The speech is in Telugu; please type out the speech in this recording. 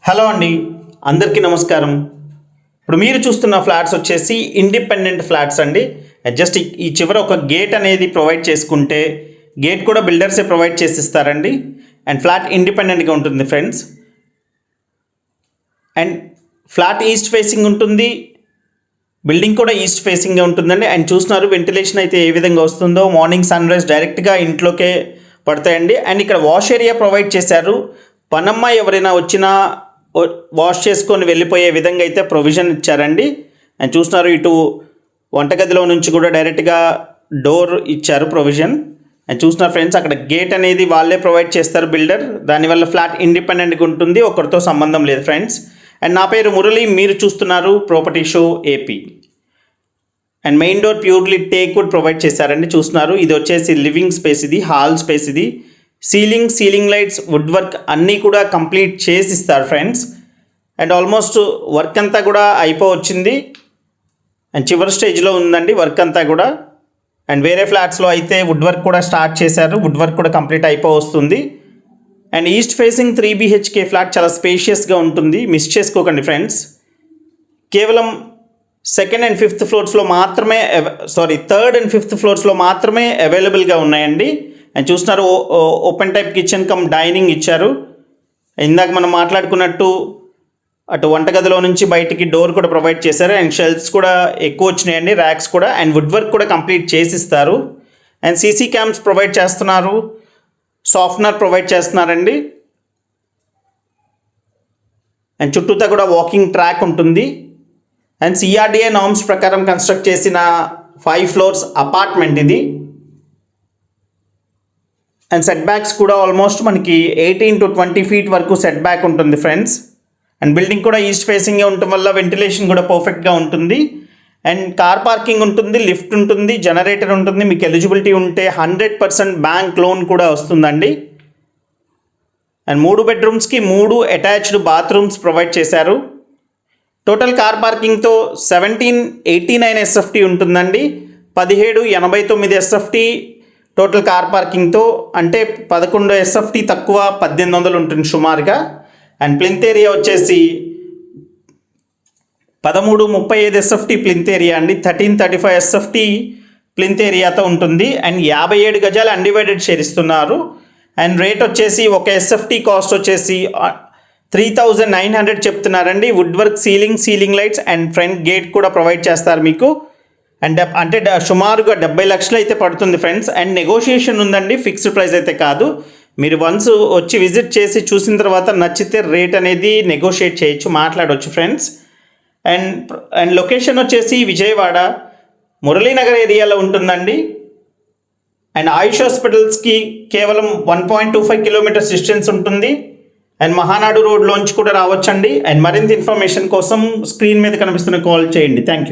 హలో అండి, అందరికీ నమస్కారం. ఇప్పుడు మీరు చూస్తున్న ఫ్లాట్స్ వచ్చేసి ఇండిపెండెంట్ ఫ్లాట్స్ అండి. జస్ట్ ఈ చివర ఒక గేట్ అనేది ప్రొవైడ్ చేసుకుంటే గేట్ కూడా బిల్డర్సే ప్రొవైడ్ చేసిస్తారండి. అండ్ ఫ్లాట్ ఇండిపెండెంట్గా ఉంటుంది friends. And flat east facing ఉంటుంది, బిల్డింగ్ కూడా ఈస్ట్ ఫేసింగ్గా ఉంటుందండి. అండ్ చూస్తున్నారు వెంటిలేషన్ అయితే ఏ విధంగా వస్తుందో. మార్నింగ్ సన్ రైజ్ డైరెక్ట్గా ఇంట్లోకే పడతాయండి. అండ్ ఇక్కడ వాష్ ఏరియా ప్రొవైడ్ చేశారు. పనమ్మ ఎవరైనా వచ్చినా వాష్ చేసుకొని వెళ్ళిపోయే విధంగా అయితే ప్రొవిజన్ ఇచ్చారండి. అండ్ చూస్తున్నారు ఇటు వంటగదిలో నుంచి కూడా డైరెక్ట్గా డోర్ ఇచ్చారు ప్రొవిజన్. అండ్ చూస్తున్నారు ఫ్రెండ్స్, అక్కడ గేట్ అనేది వాళ్ళే ప్రొవైడ్ చేస్తారు బిల్డర్. దానివల్ల ఫ్లాట్ ఇండిపెండెంట్గా ఉంటుంది, ఒకరితో సంబంధం లేదు ఫ్రెండ్స్. అండ్ నా పేరు మురళి, మీరు చూస్తున్నారు property show AP. And main door purely teak wood provide చేశారండి. చూస్తున్నారు ఇది వచ్చేసి లివింగ్ స్పేస్, ఇది హాల్ స్పేస్. ఇది సీలింగ్ లైట్స్, వుడ్ వర్క్ అన్నీ కూడా కంప్లీట్ చేసి ఇస్తారు ఫ్రెండ్స్. అండ్ ఆల్మోస్ట్ వర్క్ అంతా కూడా అయిపోవచ్చింది. అండ్ చివరి స్టేజ్లో ఉందండి వర్క్ అంతా కూడా. అండ్ వేరే ఫ్లాట్స్లో అయితే వుడ్ వర్క్ కూడా స్టార్ట్ చేశారు, వుడ్ వర్క్ కూడా కంప్లీట్ అయిపోవస్తుంది. And east facing 3 BHK flat చాలా స్పేషియస్గా ఉంటుంది, మిస్ చేసుకోకండి ఫ్రెండ్స్. కేవలం సెకండ్ అండ్ ఫిఫ్త్ ఫ్లోర్స్లో మాత్రమే థర్డ్ అండ్ ఫిఫ్త్ ఫ్లోర్స్లో మాత్రమే అవైలబుల్గా ఉన్నాయండి. అండ్ చూస్తున్నారు open type kitchen cum dining ఇచ్చారు. ఇందాక మనం మాట్లాడుకున్నట్టు అటు వంటగదిలో నుంచి బయటికి డోర్ కూడా ప్రొవైడ్ చేశారు. అండ్ షెల్ఫ్స్ కూడా ఎక్కువ వచ్చినాయండి, ర్యాక్స్ కూడా. అండ్ వుడ్ వర్క్ కూడా కంప్లీట్ చేసిస్తారు. అండ్ సీసీ క్యామ్స్ ప్రొవైడ్ చేస్తున్నారు, సాఫ్ట్నర్ ప్రొవైడ్ చేస్తున్నారండి. అండ్ చుట్టూతా కూడా వాకింగ్ ట్రాక్ ఉంటుంది. అండ్ CRDA నార్మ్స్ ప్రకారం కన్స్ట్రక్ట్ చేసిన 5 ఫ్లోర్స్ అపార్ట్మెంట్ ఇది. అండ్ సెట్ బ్యాక్స్ కూడా ఆల్మోస్ట్ మనకి 18 to 20 feet వరకు సెట్ బ్యాక్ ఉంటుంది ఫ్రెండ్స్. అండ్ బిల్డింగ్ కూడా ఈస్ట్ ఫేసింగ్గా ఉండటం వల్ల వెంటిలేషన్ కూడా పర్ఫెక్ట్గా ఉంటుంది. అండ్ కార్ పార్కింగ్ ఉంటుంది, లిఫ్ట్ ఉంటుంది, జనరేటర్ ఉంటుంది. మీకు ఎలిజిబిలిటీ ఉంటే 100% బ్యాంక్ లోన్ కూడా వస్తుందండి. అండ్ 3 బెడ్రూమ్స్కి 3 అటాచ్డ్ బాత్రూమ్స్ ప్రొవైడ్ చేశారు. టోటల్ కార్ పార్కింగ్తో 1789 SFT ఉంటుందండి. 1789 SFT టోటల్ కార్ పార్కింగ్తో, అంటే 11 SFT తక్కువ 1800 ఉంటుంది సుమారుగా. అండ్ ప్లింత్ ఏరియా వచ్చేసి 1335 SFT ప్లింత్ ఏరియా అండి. 1335 SFT ప్లింత్ ఏరియాతో ఉంటుంది. అండ్ 57 గజాలు అన్డివైడెడ్ షేర్ ఇస్తున్నారు. అండ్ రేట్ వచ్చేసి ఒక SFT కాస్ట్ వచ్చేసి 3900 చెప్తున్నారండి. Wood work, ceiling lights and front gate కూడా ప్రొవైడ్ చేస్తారు మీకు. అండ్ అంటే సుమారుగా 70 లక్షలు అయితే పడుతుంది ఫ్రెండ్స్. అండ్ నెగోషియేషన్ ఉందండి, ఫిక్స్డ్ ప్రైస్ అయితే కాదు. మీరు వన్స్ వచ్చి విజిట్ చేసి చూసిన తర్వాత నచ్చితే రేట్ అనేది నెగోషియేట్ చేయొచ్చు, మాట్లాడవచ్చు ఫ్రెండ్స్. అండ్ లొకేషన్ వచ్చేసి విజయవాడ మురళీనగర్ ఏరియాలో ఉంటుందండి. అండ్ ఆయుష్ హాస్పిటల్స్కి కేవలం 1.25 kilometers డిస్టెన్స్ ఉంటుంది. అండ్ మహానాడు రోడ్లోంచి కూడా రావచ్చండి. అండ్ మరింత ఇన్ఫర్మేషన్ కోసం స్క్రీన్ మీద కనిపిస్తున్న కాల్ చేయండి. Thank you.